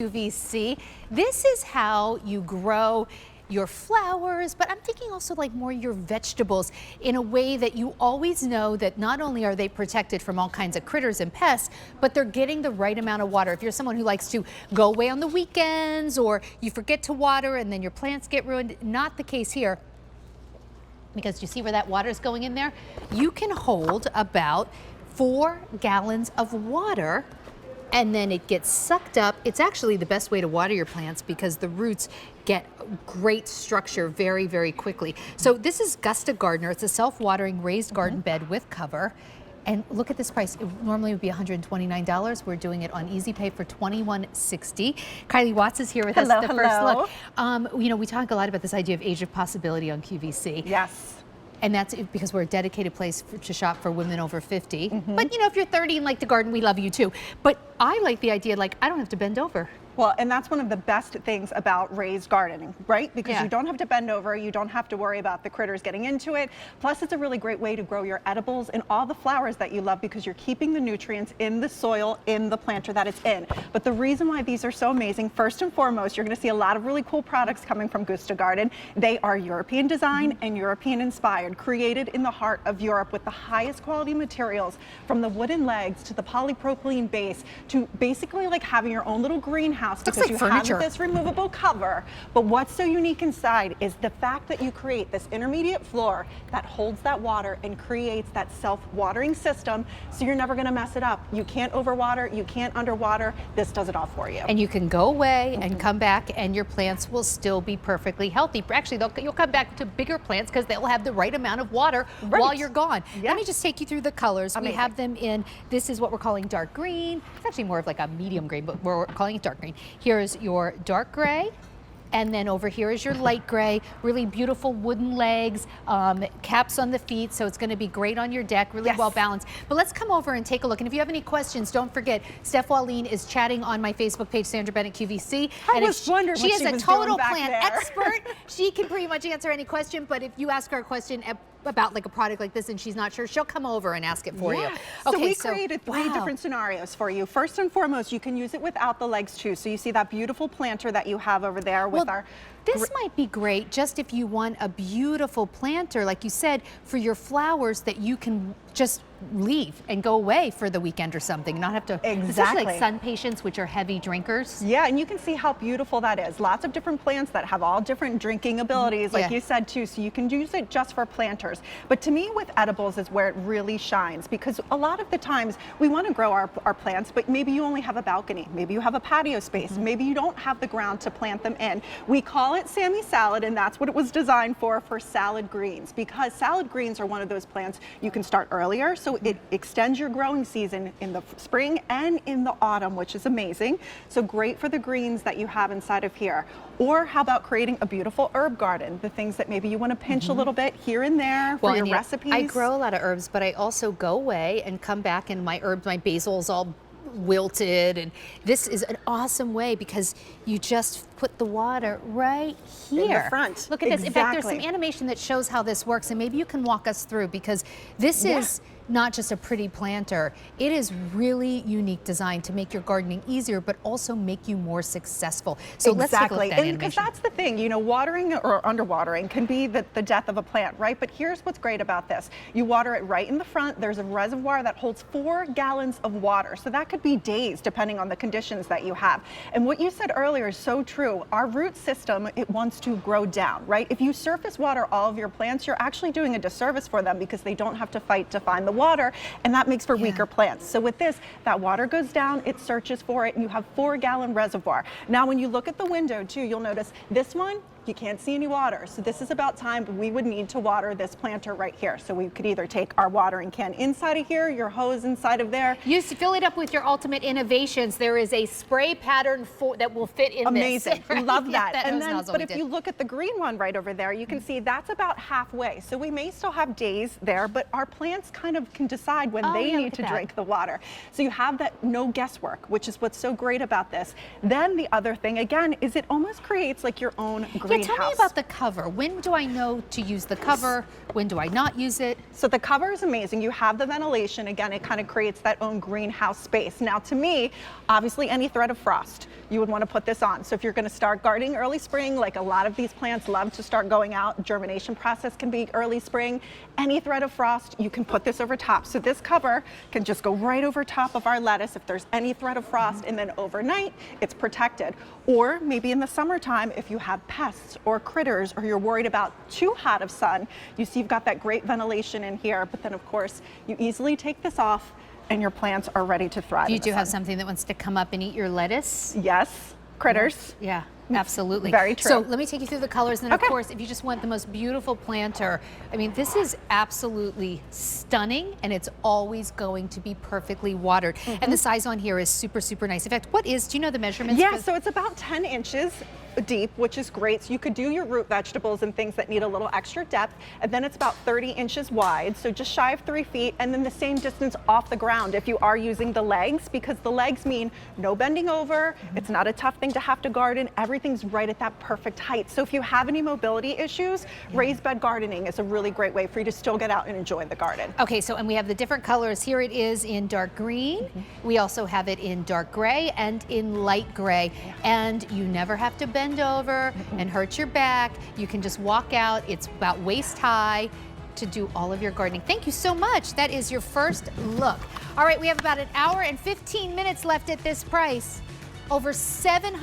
QVC. This is how you grow your flowers, but I'm thinking also like more your vegetables in a way that you always know that not only are they protected from all kinds of critters and pests, but they're getting the right amount of water. If you're someone who likes to go away on the weekends or you forget to water and then your plants get ruined, not the case here. Because you see where that water is going in there? You can hold about 4 gallons of water and then it gets sucked up. It's actually the best way to water your plants because the roots get great structure very, very quickly. So this is Gusta Garden. It's a self-watering raised garden bed with cover. And look at this price. It normally would be $129. We're doing it on Easy Pay for $21.60. Kylie Watts is here with us. The first look. You know, we talk a lot about this idea of age of possibility on QVC. Yes. And that's because we're a dedicated place to shop for women over 50. But you know, if you're 30 and like to garden, we love you too. But I like the idea, like, I don't have to bend over. Well, and that's one of the best things about raised gardening, right? Because you don't have to bend over, you don't have to worry about the critters getting into it. Plus, it's a really great way to grow your edibles and all the flowers that you love because you're keeping the nutrients in the soil, in the planter that it's in. But the reason why these are so amazing, first and foremost, you're gonna see a lot of really cool products coming from Gusta Garden. They are European design and European inspired, created in the heart of Europe with the highest quality materials, from the wooden legs to the polypropylene base to basically like having your own little greenhouse. Because like you furniture. have this removable cover, but what's so unique inside is the fact that you create this intermediate floor that holds that water and creates that self-watering system, so you're never gonna mess it up. You can't overwater, you can't underwater. This does it all for you. And you can go away and come back and your plants will still be perfectly healthy. Actually, you'll come back to bigger plants because they'll have the right amount of water while you're gone. Let me just take you through the colors. We have them in, this is what we're calling dark green. It's actually more of like a medium green, but we're calling it dark green. Here's your dark gray, and then over here is your light gray, really beautiful wooden legs, caps on the feet, so it's gonna be great on your deck, really well balanced. But let's come over and take a look, and if you have any questions, don't forget, Steph Walleen is chatting on my Facebook page, Sandra Bennett QVC. I was wondering she what is a total plant expert. She can pretty much answer any question, but if you ask her a question about like a product like this and she's not sure, she'll come over and ask it for you. Okay, so we created 3 different scenarios for you. First and foremost, you can use it without the legs too. So you see that beautiful planter that you have over there with our... This might be great just if you want a beautiful planter, like you said, for your flowers that you can just leave and go away for the weekend or something, not have to, especially like sun patients, which are heavy drinkers. Yeah, and you can see how beautiful that is. Lots of different plants that have all different drinking abilities, like you said too, so you can use it just for planters. But to me, with edibles is where it really shines, because a lot of the times we want to grow our plants, but maybe you only have a balcony, maybe you have a patio space, maybe you don't have the ground to plant them in. We call it Sammy Salad, and that's what it was designed for salad greens, because salad greens are one of those plants you can start earlier, so it extends your growing season in the spring and in the autumn, which is amazing. So great for the greens that you have inside of here. Or how about creating a beautiful herb garden, the things that maybe you want to pinch a little bit here and there for your recipes. I grow a lot of herbs, but I also go away and come back and my herbs, my basil's all wilted, and this is an awesome way because you just put the water right here in the front. Look at this. In fact, there's some animation that shows how this works, and maybe you can walk us through, because this is not just a pretty planter. It is really unique design to make your gardening easier, but also make you more successful. So let's take a look at that animation. Because that's the thing, you know, watering or underwatering can be the death of a plant, right? But here's what's great about this. You water it right in the front. There's a reservoir that holds 4 gallons of water. So that could be days, depending on the conditions that you have. And what you said earlier is so true. Our root system, it wants to grow down, right? If you surface water all of your plants, you're actually doing a disservice for them because they don't have to fight to find the water, and that makes for weaker plants. So with this, that water goes down, it searches for it, and you have 4-gallon reservoir. Now when you look at the window too, you'll notice this one, you can't see any water. So this is about time we would need to water this planter right here. So we could either take our watering can inside of here, your hose inside of there. You fill it up with your ultimate innovations. There is a spray pattern that will fit in this. Amazing, love that. And then, but if you you look at the green one right over there, you can see that's about halfway. So we may still have days there, but our plants kind of can decide when they need to drink the water. So you have that no guesswork, which is what's so great about this. Then the other thing, again, is it almost creates like your own greenhouse. greenhouse. tell me about the cover. When do I know to use the cover? When do I not use it? So the cover is amazing. You have the ventilation. Again, it kind of creates that own greenhouse space. Now to me, obviously any threat of frost, you would want to put this on. So if you're going to start gardening early spring, like a lot of these plants love to start going out, germination process can be early spring, any threat of frost, you can put this over top. So this cover can just go right over top of our lettuce if there's any threat of frost, and then overnight it's protected. Or maybe in the summertime, if you have pests or critters, or you're worried about too hot of sun, you see you've got that great ventilation in here, but then of course you easily take this off and your plants are ready to thrive. You do have something that wants to come up and eat your lettuce? Yes, critters. Yeah, absolutely. Very true. So let me take you through the colors, and then Okay. of course, if you just want the most beautiful planter, I mean, this is absolutely stunning, and it's always going to be perfectly watered. And the size on here is super, super nice. In fact, do you know the measurements? Yeah, so it's about 10 inches deep, which is great. So you could do your root vegetables and things that need a little extra depth. And then it's about 30 inches wide, so just shy of 3 feet, and then the same distance off the ground if you are using the legs, because the legs mean no bending over. It's not a tough thing to have to garden. Everything's right at that perfect height. So if you have any mobility issues, raised bed gardening is a really great way for you to still get out and enjoy the garden. Okay, so and we have the different colors. Here it is in dark green. We also have it in dark gray and in light gray. And you never have to bend over and hurt your back. You can just walk out. It's about waist high to do all of your gardening. Thank you so much. That is your first look. All right, we have about an hour and 15 minutes left at this price. Over 700